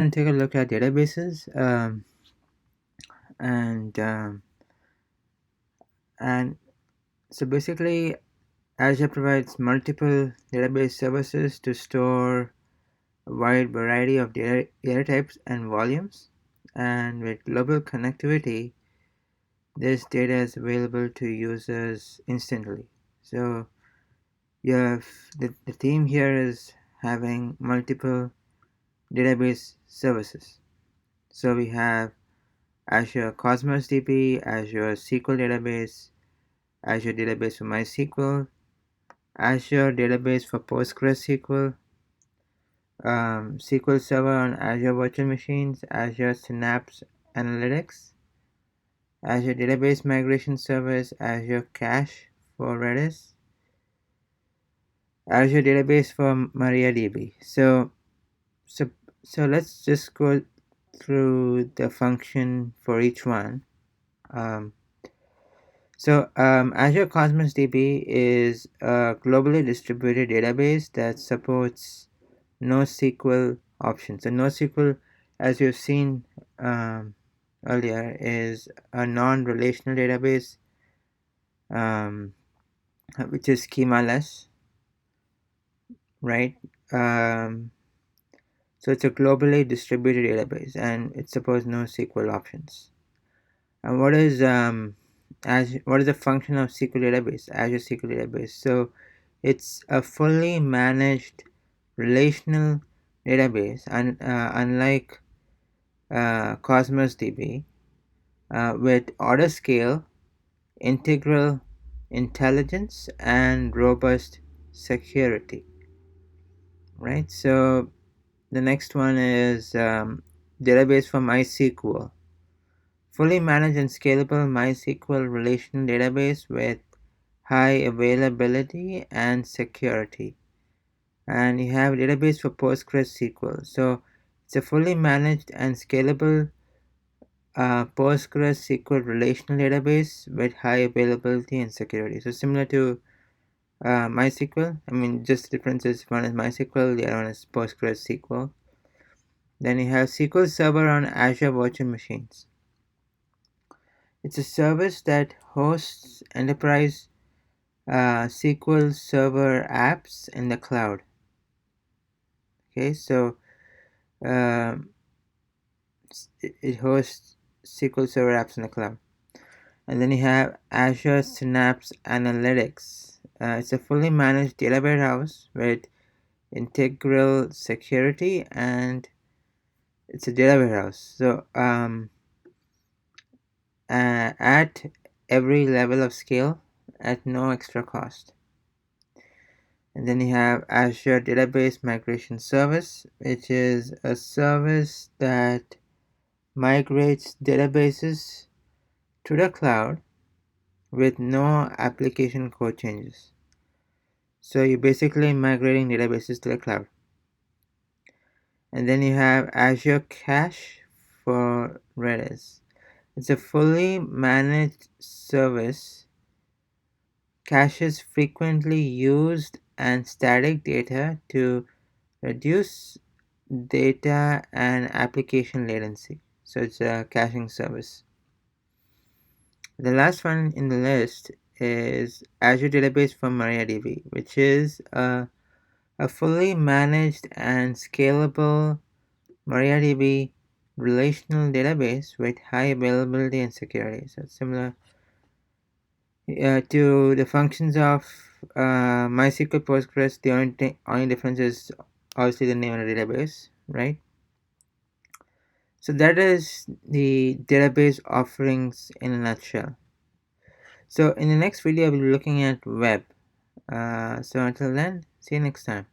And take a look at databases, and um, and so basically Azure provides multiple database services to store a wide variety of data types and volumes, and with global connectivity this data is available to users instantly. So you have the theme here is having multiple database services. So we have Azure Cosmos DB, Azure SQL Database, Azure Database for MySQL, Azure Database for PostgreSQL, SQL Server on Azure Virtual Machines, Azure Synapse Analytics, Azure Database Migration Service, Azure Cache for Redis, Azure Database for MariaDB. So, so let's just go through the function for each one. Azure Cosmos DB is a globally distributed database that supports NoSQL options. So NoSQL, as you've seen earlier, is a non-relational database, which is schemaless, right? So it's a globally distributed database, and it supports NoSQL options. And what is the function of SQL database? Azure SQL database. So it's a fully managed relational database, and unlike Cosmos DB, with auto scale, integral intelligence, and robust security. Right. So the next one is database for MySQL. Fully managed and scalable MySQL relational database with high availability and security. And you have a database for PostgreSQL. So it's a fully managed and scalable PostgreSQL relational database with high availability and security. So similar to MySQL. I mean, just the difference is one is MySQL, the other one is PostgreSQL. Then you have SQL Server on Azure Virtual Machines. It's a service that hosts enterprise SQL Server apps in the cloud. Okay, so it hosts SQL Server apps in the cloud. And then you have Azure Synapse Analytics. It's a fully managed data warehouse with integral security, and it's a data warehouse. So at every level of scale at no extra cost. And then you have Azure Database Migration Service, which is a service that migrates databases to the cloud with no application code changes. So you're basically migrating databases to the cloud. And then you have Azure Cache for Redis. It's a fully managed service, caches frequently used and static data to reduce data and application latency. So it's a caching service. The last one in the list is Azure Database for MariaDB, which is a fully managed and scalable MariaDB relational database with high availability and security. So it's similar to the functions of MySQL Postgres. The only difference is obviously the name of the database, right? So that is the database offerings in a nutshell. So in the next video, I'll be looking at web. So until then, see you next time.